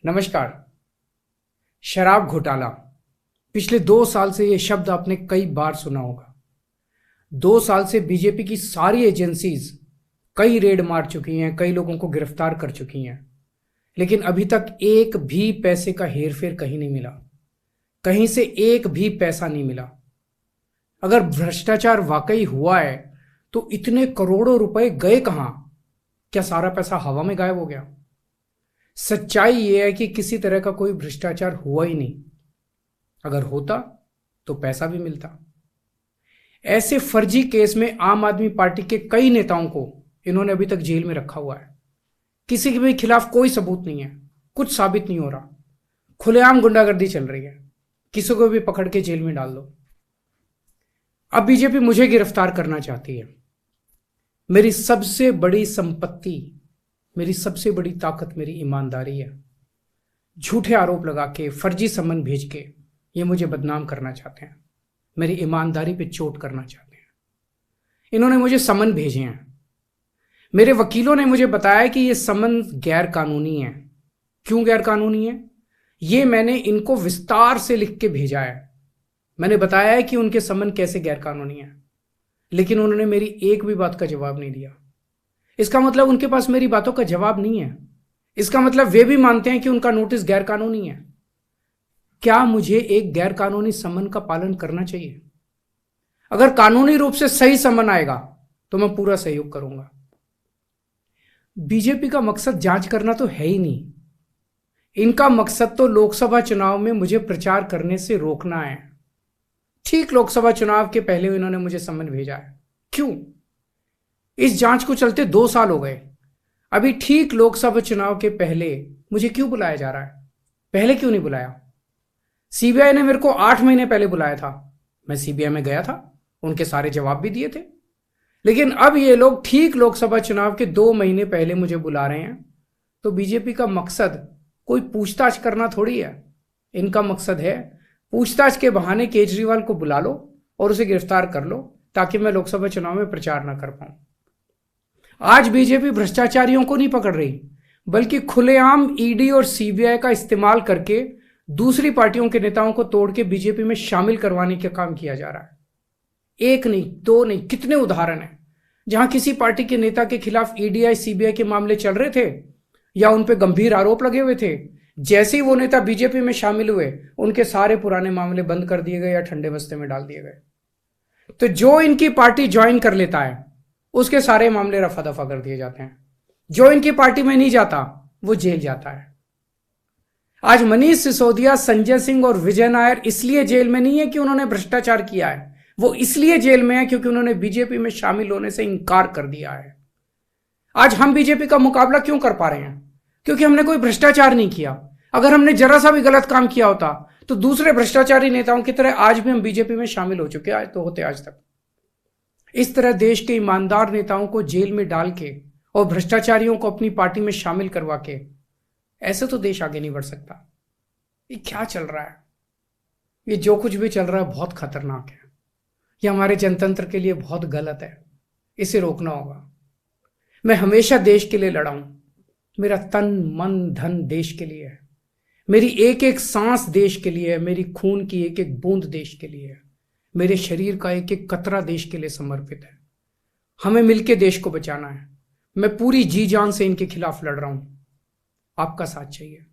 नमस्कार। शराब घोटाला। पिछले 2 साल से यह शब्द आपने कई बार सुना होगा। 2 साल से बीजेपी की सारी एजेंसीज कई रेड मार चुकी हैं, कई लोगों को गिरफ्तार कर चुकी हैं, लेकिन अभी तक एक भी पैसे का हेरफेर कहीं नहीं मिला। कहीं से एक भी पैसा नहीं मिला। अगर भ्रष्टाचार वाकई हुआ है तो इतने करोड़ों रुपए गए कहां? क्या सारा पैसा हवा में गायब हो गया? सच्चाई यह है कि किसी तरह का कोई भ्रष्टाचार हुआ ही नहीं। अगर होता तो पैसा भी मिलता। ऐसे फर्जी केस में आम आदमी पार्टी के कई नेताओं को इन्होंने अभी तक जेल में रखा हुआ है। किसी के भी खिलाफ कोई सबूत नहीं है, कुछ साबित नहीं हो रहा, खुलेआम गुंडागर्दी चल रही है, किसी को भी पकड़ के जेल में डाल दो। अब बीजेपी मुझे गिरफ्तार करना चाहती है। मेरी सबसे बड़ी संपत्ति, मेरी सबसे बड़ी ताकत मेरी ईमानदारी है। झूठे आरोप लगा के, फर्जी समन भेज के ये मुझे बदनाम करना चाहते हैं, मेरी ईमानदारी पे चोट करना चाहते हैं। इन्होंने मुझे समन भेजे हैं। मेरे वकीलों ने मुझे बताया कि ये समन गैर कानूनी है। क्यों गैर कानूनी है? ये मैंने इनको विस्तार से लिख के भेजा है। मैंने बताया है कि उनके समन कैसे गैर कानूनी है, लेकिन उन्होंने मेरी एक भी बात का जवाब नहीं दिया। इसका मतलब उनके पास मेरी बातों का जवाब नहीं है। इसका मतलब वे भी मानते हैं कि उनका नोटिस गैर कानूनी है। क्या मुझे एक गैर कानूनी समन का पालन करना चाहिए? अगर कानूनी रूप से सही समन आएगा तो मैं पूरा सहयोग करूंगा। बीजेपी का मकसद जांच करना तो है ही नहीं। इनका मकसद तो लोकसभा चुनाव में मुझे प्रचार करने से रोकना है। ठीक लोकसभा चुनाव के पहले इन्होंने मुझे समन भेजा है। क्यों? इस जांच को चलते 2 साल हो गए। अभी ठीक लोकसभा चुनाव के पहले मुझे क्यों बुलाया जा रहा है? पहले क्यों नहीं बुलाया? सीबीआई ने मेरे को 8 महीने पहले बुलाया था। मैं सीबीआई में गया था, उनके सारे जवाब भी दिए थे। लेकिन अब ये लोग ठीक लोकसभा चुनाव के 2 महीने पहले मुझे बुला रहे हैं। तो बीजेपी का मकसद कोई पूछताछ करना थोड़ी है। इनका मकसद है पूछताछ के बहाने केजरीवाल को बुला लो और उसे गिरफ्तार कर लो, ताकि मैं लोकसभा चुनाव में प्रचार ना कर पाऊं। आज बीजेपी भ्रष्टाचारियों को नहीं पकड़ रही, बल्कि खुलेआम ईडी और सीबीआई का इस्तेमाल करके दूसरी पार्टियों के नेताओं को तोड़ के बीजेपी में शामिल करवाने का काम किया जा रहा है। एक नहीं, 2 नहीं, कितने उदाहरण हैं जहां किसी पार्टी के नेता के खिलाफ ईडीआई सीबीआई के मामले चल रहे थे या उन पे गंभीर आरोप लगे हुए थे। जैसे ही वो नेता बीजेपी में शामिल हुए, उनके सारे पुराने मामले बंद कर दिए गए या ठंडे बस्ते में डाल दिए गए। तो जो इनकी पार्टी ज्वाइन कर लेता है उसके सारे मामले रफा दफा कर दिए जाते हैं। जो इनकी पार्टी में नहीं जाता वो जेल जाता है। आज मनीष सिसोदिया, संजय सिंह और विजय नायर इसलिए जेल में नहीं है कि उन्होंने भ्रष्टाचार किया है। वो इसलिए जेल में है क्योंकि उन्होंने बीजेपी में शामिल होने से इंकार कर दिया है। आज हम बीजेपी का मुकाबला क्यों कर पा रहे हैं? क्योंकि हमने कोई भ्रष्टाचार नहीं किया। अगर हमने जरा सा भी गलत काम किया होता तो दूसरे भ्रष्टाचारी नेताओं की तरह आज भी हम बीजेपी में शामिल हो चुके होते आज तक। इस तरह देश के ईमानदार नेताओं को जेल में डाल के और भ्रष्टाचारियों को अपनी पार्टी में शामिल करवा के ऐसे तो देश आगे नहीं बढ़ सकता। ये क्या चल रहा है? ये जो कुछ भी चल रहा है बहुत खतरनाक है। ये हमारे जनतंत्र के लिए बहुत गलत है। इसे रोकना होगा। मैं हमेशा देश के लिए लड़ा हूं। मेरा तन मन धन देश के लिए है। मेरी एक एक सांस देश के लिए है। मेरी खून की एक एक बूंद देश के लिए है। मेरे शरीर का एक एक कतरा देश के लिए समर्पित है। हमें मिलकर देश को बचाना है। मैं पूरी जी जान से इनके खिलाफ लड़ रहा हूं। आपका साथ चाहिए।